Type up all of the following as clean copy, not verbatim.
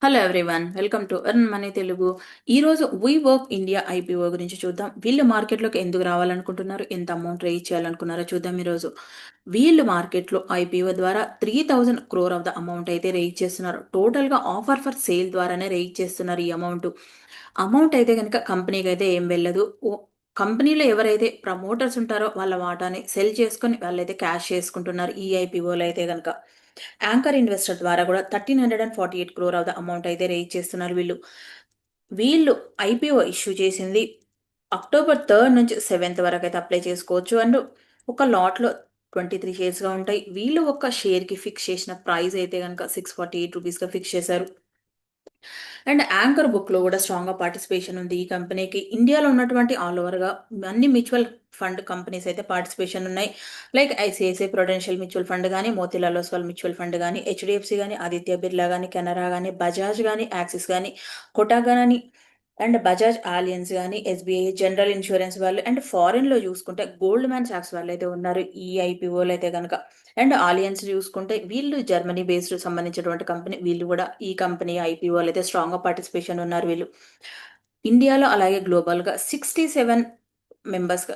Hello everyone, welcome to earn money Telugu. ఈరోజు we work India IPO గురించి చూద్దాం. వీళ్ళు మార్కెట్లోకి ఎందుకు రావాలనుకుంటున్నారు, ఎంత అమౌంట్ రేజ్ చేయాలనుకున్నారో చూద్దాం. ఈరోజు వీళ్ళు మార్కెట్లో ఐపీఓ ద్వారా 3,000 crore ఆఫ్ ద అమౌంట్ అయితే రేజ్ చేస్తున్నారు. టోటల్గా ఆఫర్ ఫర్ సేల్ ద్వారానే రేజ్ చేస్తున్నారు. ఈ అమౌంట్ అయితే కనుక కంపెనీకి అయితే ఏం వెళ్ళదు. కంపెనీలో ఎవరైతే ప్రమోటర్స్ ఉంటారో వాళ్ళ వాటాని సెల్ చేసుకొని వాళ్ళైతే క్యాష్ చేసుకుంటున్నారు. ఈ ఐపీఓలో అయితే కనుక యాంకర్ ఇన్వెస్టర్ ద్వారా కూడా 1,348 crore ఆఫ్ ద అమౌంట్ అయితే రేజ్ చేస్తున్నారు. వీళ్ళు ఐపీఓ ఇష్యూ చేసింది అక్టోబర్ 3 నుంచి 7 వరకు అయితే అప్లై చేసుకోవచ్చు. అండ్ ఒక లాట్లో 23 షేర్స్గా ఉంటాయి. వీళ్ళు ఒక షేర్కి ఫిక్స్ చేసిన ప్రైస్ అయితే కనుక 648 రూపీస్గా ఫిక్స్ చేశారు. అండ్ యాంకర్ బుక్లో కూడా స్ట్రాంగ్గా పార్టిసిపేషన్ ఉంది ఈ కంపెనీకి. ఇండియాలో ఉన్నటువంటి ఆల్ ఓవర్గా అన్ని మ్యూచువల్ ఫండ్ కంపెనీస్ అయితే పార్టిసిపేషన్ ఉన్నాయి. Like ICICI Prudential mutual fund కానీ, మోతీలాల్ ఓస్వాల్ మ్యూచువల్ ఫండ్ కానీ, హెచ్డిఎఫ్సి కానీ, ఆదిత్య బిర్లా కానీ, కెనరా కానీ, బజాజ్ కానీ, యాక్సిస్ కానీ, కోటాక్ కానీ, అండ్ బజాజ్ ఆలియన్స్ కానీ, ఎస్బీఐ, జనరల్ ఇన్సూరెన్స్ వాళ్ళు, అండ్ ఫారెన్లో చూసుకుంటే గోల్డ్ మ్యాన్ సాక్స్ వాళ్ళు అయితే ఉన్నారు ఈ ఐపీఓలో అయితే కనుక. అండ్ ఆలియన్స్ చూసుకుంటే వీళ్ళు జర్మనీ బేస్డ్ సంబంధించినటువంటి కంపెనీ. వీళ్ళు కూడా ఈ కంపెనీ ఐపీఓలో అయితే స్ట్రాంగ్గా పార్టిసిపేషన్ ఉన్నారు. వీళ్ళు ఇండియాలో అలాగే గ్లోబల్గా 67 మెంబర్స్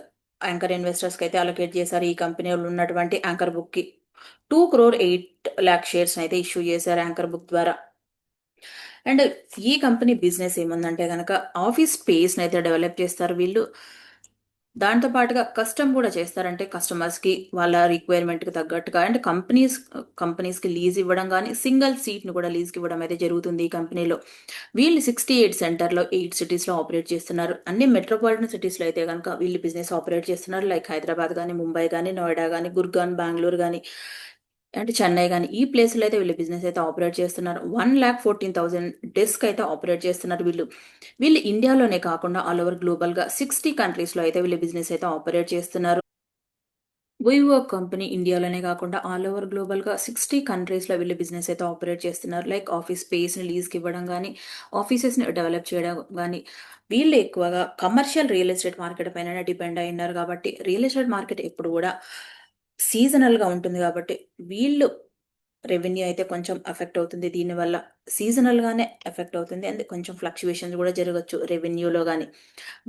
యాంకర్ ఇన్వెస్టర్స్కి అయితే అలొకేట్ చేశారు. ఈ కంపెనీలో ఉన్నటువంటి యాంకర్ బుక్కి 2,08,00,000 షేర్స్ అయితే ఇష్యూ చేశారు యాంకర్ బుక్ ద్వారా. అండ్ ఈ కంపెనీ బిజినెస్ ఏముందంటే కనుక ఆఫీస్ స్పేస్ని అయితే డెవలప్ చేస్తారు వీళ్ళు. దాంతో పాటుగా కస్టమ్ కూడా చేస్తారంటే కస్టమర్స్కి వాళ్ళ రిక్వైర్మెంట్కి తగ్గట్టుగా. అండ్ కంపెనీస్కి లీజ్ ఇవ్వడం కానీ, సింగిల్ సీట్ని కూడా లీజ్కి ఇవ్వడం అయితే జరుగుతుంది ఈ కంపెనీలో. వీళ్ళు 68 సెంటర్లో 8 సిటీస్లో ఆపరేట్ చేస్తున్నారు. అన్ని మెట్రోపాలిటన్ సిటీస్లో అయితే కనుక వీళ్ళు బిజినెస్ ఆపరేట్ చేస్తున్నారు. లైక్ హైదరాబాద్ కానీ, ముంబై కానీ, నోయిడా కానీ, గుర్గాన్, బెంగళూరు కానీ, అంటే చెన్నై కానీ, ఈ ప్లేస్లో అయితే వీళ్ళు బిజినెస్ అయితే ఆపరేట్ చేస్తున్నారు. 1,14,000 డెస్క్ అయితే ఆపరేట్ చేస్తున్నారు వీళ్ళు ఇండియాలోనే కాకుండా ఆల్ ఓవర్ గ్లోబల్గా 60 కంట్రీస్లో అయితే వీళ్ళు బిజినెస్ అయితే ఆపరేట్ చేస్తున్నారు. వివో కంపెనీ ఇండియాలోనే కాకుండా ఆల్ ఓవర్ గ్లోబల్గా 60 కంట్రీస్లో వీళ్ళు బిజినెస్ అయితే ఆపరేట్ చేస్తున్నారు. లైక్ ఆఫీస్ స్పేస్ని లీజ్కి ఇవ్వడం కానీ, ఆఫీసెస్ని డెవలప్ చేయడం కానీ. వీళ్ళు ఎక్కువగా కమర్షియల్ రియల్ ఎస్టేట్ మార్కెట్ పైన డిపెండ్ అయి ఉన్నారు కాబట్టి, రియల్ ఎస్టేట్ మార్కెట్ ఎప్పుడు కూడా సీజనల్గా ఉంటుంది కాబట్టి వీళ్ళు రెవెన్యూ అయితే కొంచెం ఎఫెక్ట్ అవుతుంది దీనివల్ల. సీజనల్గానే ఎఫెక్ట్ అవుతుంది, అండ్ కొంచెం ఫ్లక్చువేషన్స్ కూడా జరగచ్చు రెవెన్యూలో కానీ.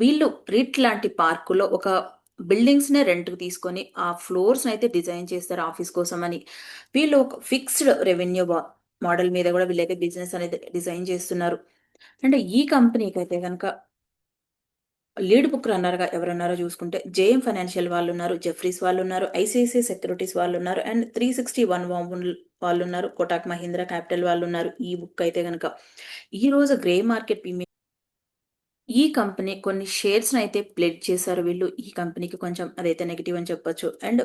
వీళ్ళు రిట్ లాంటి పార్కులో ఒక బిల్డింగ్స్నే రెంట్కి తీసుకొని ఆ ఫ్లోర్స్ని అయితే డిజైన్ చేస్తారు ఆఫీస్ కోసం అని. వీళ్ళు ఒక ఫిక్స్డ్ రెవెన్యూ మోడల్ మీద కూడా వీళ్ళైతే బిజినెస్ అనేది డిజైన్ చేస్తున్నారు. అంటే ఈ కంపెనీకి అయితే కనుక లీడ్ బుక్ రన్నర్గా ఎవరున్నారో చూసుకుంటే జేఎం ఫైనాన్షియల్ వాళ్ళు ఉన్నారు, జెఫ్రీస్ వాళ్ళు ఉన్నారు, ఐసిఐసిఐ సెక్యూరిటీస్ వాళ్ళు ఉన్నారు, అండ్ 361 వాళ్ళు ఉన్నారు, కోటాక్ మహీంద్రా క్యాపిటల్ వాళ్ళు ఉన్నారు. ఈ బుక్ అయితే కనుక ఈ రోజు గ్రే మార్కెట్ ఈ కంపెనీ కొన్ని షేర్స్ అయితే ప్లెడ్ చేశారు వీళ్ళు. ఈ కంపెనీకి కొంచెం అదైతే నెగిటివ్ అని చెప్పొచ్చు. అండ్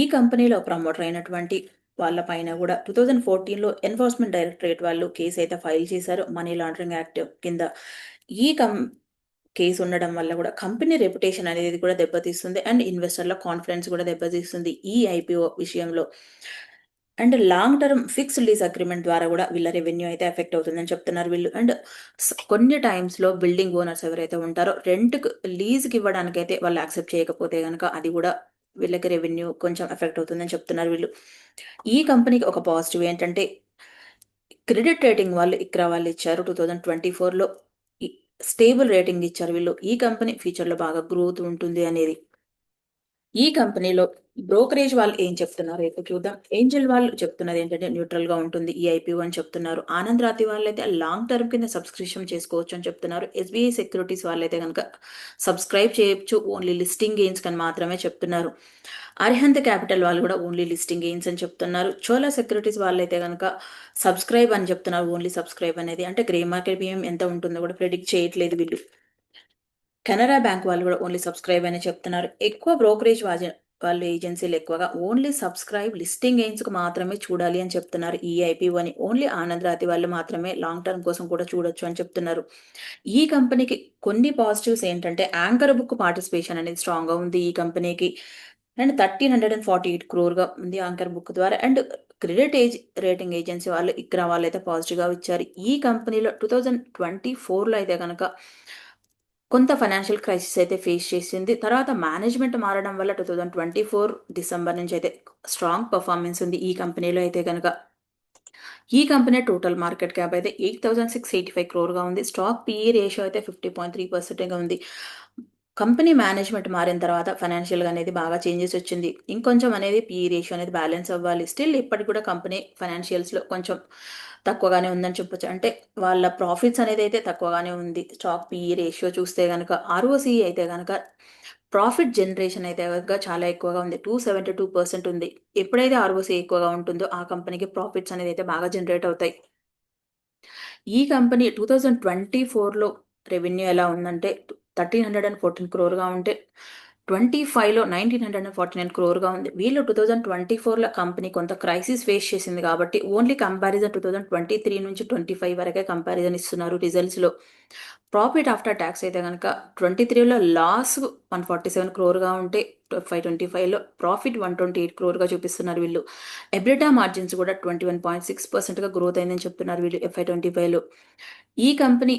ఈ కంపెనీలో ప్రమోటర్ అయినటువంటి వాళ్ళ పైన కూడా 2014లో ఎన్ఫోర్స్మెంట్ డైరెక్టరేట్ వాళ్ళు కేసు అయితే ఫైల్ చేశారు మనీ లాండరింగ్ యాక్ట్ కింద. ఈ కేసు ఉండడం వల్ల కూడా కంపెనీ రెప్యుటేషన్ అనేది కూడా దెబ్బతీస్తుంది, అండ్ ఇన్వెస్టర్ల కాన్ఫిడెన్స్ కూడా దెబ్బతీస్తుంది ఈ ఐపీఓ విషయంలో. And long term fixed lease agreement ద్వారా కూడా వీళ్ళ రెవెన్యూ అయితే ఎఫెక్ట్ అవుతుందని చెప్తున్నారు వీళ్ళు. అండ్ కొన్ని టైమ్స్లో బిల్డింగ్ ఓనర్స్ ఎవరైతే ఉంటారో రెంట్కి లీజ్కి ఇవ్వడానికి అయితే వాళ్ళు యాక్సెప్ట్ చేయకపోతే కనుక అది కూడా వీళ్ళకి రెవెన్యూ కొంచెం ఎఫెక్ట్ అవుతుందని చెప్తున్నారు వీళ్ళు. ఈ కంపెనీకి ఒక పాజిటివ్ ఏంటంటే క్రెడిట్ రేటింగ్ వాళ్ళు ఇక్రా వాళ్ళు ఇచ్చారు 2024లో. స్టేబుల్ రేటింగ్ ఇచ్చారు వీళ్ళు. ఈ కంపెనీ ఫ్యూచర్లో బాగా గ్రోత్ ఉంటుంది అనేది. ఈ కంపెనీలో బ్రోకరేజ్ వాళ్ళు ఏం చెప్తున్నారు అయితే చూద్దాం. ఏంజల్ వాళ్ళు చెప్తున్నది ఏంటంటే న్యూట్రల్ గా ఉంటుంది ఈ ఐపీఓ అని చెప్తున్నారు. ఆనంద్ రాతి వాళ్ళైతే లాంగ్ టర్మ్ కింద సబ్స్క్రిప్షన్ చేసుకోవచ్చు అని చెప్తున్నారు. ఎస్బీఐ సెక్యూరిటీస్ వాళ్ళైతే కనుక సబ్స్క్రైబ్ చేయొచ్చు, ఓన్లీ లిస్టింగ్ గెయిన్స్ కని మాత్రమే చెప్తున్నారు. అరిహంత్ క్యాపిటల్ వాళ్ళు కూడా ఓన్లీ లిస్టింగ్ గెయిన్స్ అని చెప్తున్నారు. చోలా సెక్యూరిటీస్ వాళ్ళైతే కనుక సబ్స్క్రైబ్ అని చెప్తున్నారు. ఓన్లీ సబ్స్క్రైబ్ అనేది అంటే గ్రే మార్కెట్ బియ్యం ఎంత ఉంటుందో కూడా ప్రిడిక్ట్ చేయట్లేదు వీళ్ళు. కెనరా బ్యాంక్ వాళ్ళు కూడా ఓన్లీ సబ్స్క్రైబ్ అని చెప్తున్నారు. ఎక్కువ బ్రోకరేజ్ వాళ్ళు ఏజెన్సీలు ఎక్కువగా ఓన్లీ సబ్స్క్రైబ్ లిస్టింగ్ గెయిన్స్కి మాత్రమే చూడాలి అని చెప్తున్నారు. ఈ ఐపీఓని ఓన్లీ ఆనంద్ రాతి వాళ్ళు మాత్రమే లాంగ్ టర్మ్ కోసం కూడా చూడొచ్చు అని చెప్తున్నారు. ఈ కంపెనీకి కొన్ని పాజిటివ్స్ ఏంటంటే యాంకర్ బుక్ పార్టిసిపేషన్ అనేది స్ట్రాంగ్గా ఉంది ఈ కంపెనీకి. అండ్ 1,348 crore ఉంది యాంకర్ బుక్ ద్వారా. అండ్ క్రెడిట్ రేటింగ్ ఏజెన్సీ వాళ్ళు ఇక్కడ వాళ్ళు అయితే పాజిటివ్గా ఇచ్చారు. ఈ కంపెనీలో 2024లో అయితే కనుక కొంత ఫైనాన్షియల్ క్రైసిస్ అయితే ఫేస్ చేసింది. తర్వాత మేనేజ్మెంట్ మారడం వల్ల 2024 డిసెంబర్ నుంచి అయితే స్ట్రాంగ్ పర్ఫార్మెన్స్ ఉంది ఈ కంపెనీలో అయితే కనుక. ఈ కంపెనీ టోటల్ మార్కెట్ క్యాప్ అయితే 8,685 క్రోర్‌గా ఉంది. స్టాక్ పీఈ రేషియో అయితే 50.3%గా ఉంది. కంపెనీ మేనేజ్మెంట్ మారిన తర్వాత ఫైనాన్షియల్‌గా అనేది బాగా చేంజెస్ వచ్చింది. ఇంకొంచెం అనేది పీఈ రేషియో అనేది బ్యాలెన్స్ అవ్వాలి. స్టిల్ ఇప్పటికి కూడా కంపెనీ ఫైనాన్షియల్స్‌లో కొంచెం తక్కువగానే ఉందని చెప్పొచ్చు. అంటే వాళ్ళ ప్రాఫిట్స్ అనేది అయితే తక్కువగానే ఉంది. స్టాక్ పీఈ రేషియో చూస్తే గనక, ఆర్ఓసీఈ అయితే గనక ప్రాఫిట్ జనరేషన్ అయితే గనక చాలా ఎక్కువగా ఉంది. 272% ఉంది. ఎప్పుడైతే ఆర్ఓసీ ఎక్కువగా ఉంటుందో ఆ కంపెనీకి ప్రాఫిట్స్ అనేది అయితే బాగా జనరేట్ అవుతాయి. ఈ కంపెనీ 2024లో రెవెన్యూ ఎలా ఉందంటే 1,314 క్రోర్‌గా ఉంటే 25లో 1,949 క్రోర్‌గా ఉంది. వీళ్ళు 2024లో కంపెనీ కొంత క్రైసిస్ ఫేస్ చేసింది కాబట్టి ఓన్లీ కంపారిజన్ 2023 నుంచి 25 వరకే కంపారిజన్ ఇస్తున్నారు రిజల్ట్స్‌లో. ప్రాఫిట్ ఆఫ్టర్ టాక్స్ అయితే గనక 23లో లాస్ 147 క్రోర్‌గా ఉంటే 25లో ప్రాఫిట్ 128 క్రోర్‌గా చూపిస్తున్నారు వీళ్ళు. ఎబిటా మార్జిన్స్ కూడా 21.6%గా గ్రోత్ అయిందని చెప్తున్నారు వీళ్ళు FY25లో. ఈ కంపెనీ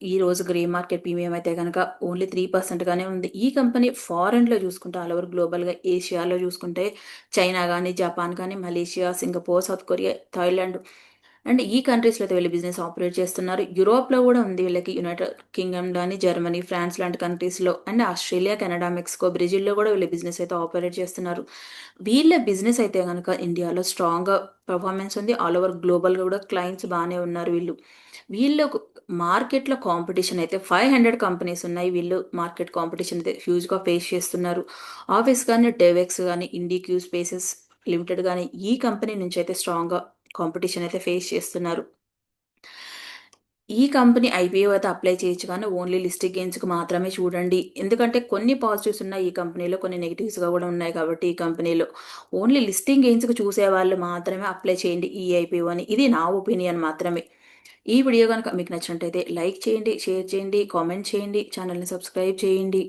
ఈ రోజు గ్రే మార్కెట్ ప్రీమియం అయితే గనక ఓన్లీ 3% ఉంది. ఈ కంపెనీ ఫారెన్‌లో చూసుకుంటే ఆల్ ఓవర్ గ్లోబల్‌గా ఏషియాలో చూసుకుంటే చైనా గాని, జపాన్ గాని, Malaysia, Singapore, south Korea, Thailand and ఈ కంట్రీస్‌లో అయితే వీళ్ళు బిజినెస్ ఆపరేట్ చేస్తున్నారు. యూరోప్‌లో కూడా ఉంది వీళ్ళకి. యునైటెడ్ కింగ్డమ్ గాని, జర్మనీ, ఫ్రాన్స్ లాంటి కంట్రీస్‌లో అండ్ ఆస్ట్రేలియా, కెనడా, మెక్సికో, బ్రెజిల్‌లో కూడా వీళ్ళు బిజినెస్ అయితే ఆపరేట్ చేస్తున్నారు. వీళ్ళ బిజినెస్ అయితే గనక ఇండియాలో స్ట్రాంగ్‌గా పెర్ఫార్మెన్స్ ఉంది. ఆల్ ఓవర్ గ్లోబల్‌గా కూడా క్లయింట్స్ బానే ఉన్నారు వీళ్ళు. వీళ్ళకు మార్కెట్‌లో కాంపిటీషన్ అయితే 500 కంపెనీస్ ఉన్నాయి. వీళ్ళు మార్కెట్ కాంపిటీషన్ అయితే హ్యూజ్‌గా ఫేస్ చేస్తున్నారు. ఆఫీస్ గాని, డెవెక్స్ గాని, ఇండిక్యూ స్పేసెస్ లిమిటెడ్ గాని ఈ కంపెనీ నుంచి అయితే స్ట్రాంగ్‌గా కాంపిటీషన్ అయితే ఫేస్ చేస్తున్నారు. ఈ కంపెనీ ఐపీఓ అయితే అప్లై చేయొచ్చు కానీ ఓన్లీ లిస్టెడ్ గెయిన్స్‌కి మాత్రమే చూడండి. ఎందుకంటే కొన్ని పాజిటివ్స్ ఉన్నాయి ఈ కంపెనీలో, కొన్ని నెగెటివ్స్‌గా కూడా ఉన్నాయి కాబట్టి ఈ కంపెనీలో. ఓన్లీ లిస్టింగ్ గెయిన్స్‌కి చూసేవాళ్ళు మాత్రమే అప్లై చేయండి ఈ ఐపీఓని. ఇది నా ఒపీనియన్ మాత్రమే. ఈ వీడియో గనుక మీకు నచ్చినట్టయితే లైక్ చేయండి, షేర్ చేయండి, కామెంట్ చేయండి, ఛానెల్‌ని సబ్స్క్రైబ్ చేయండి.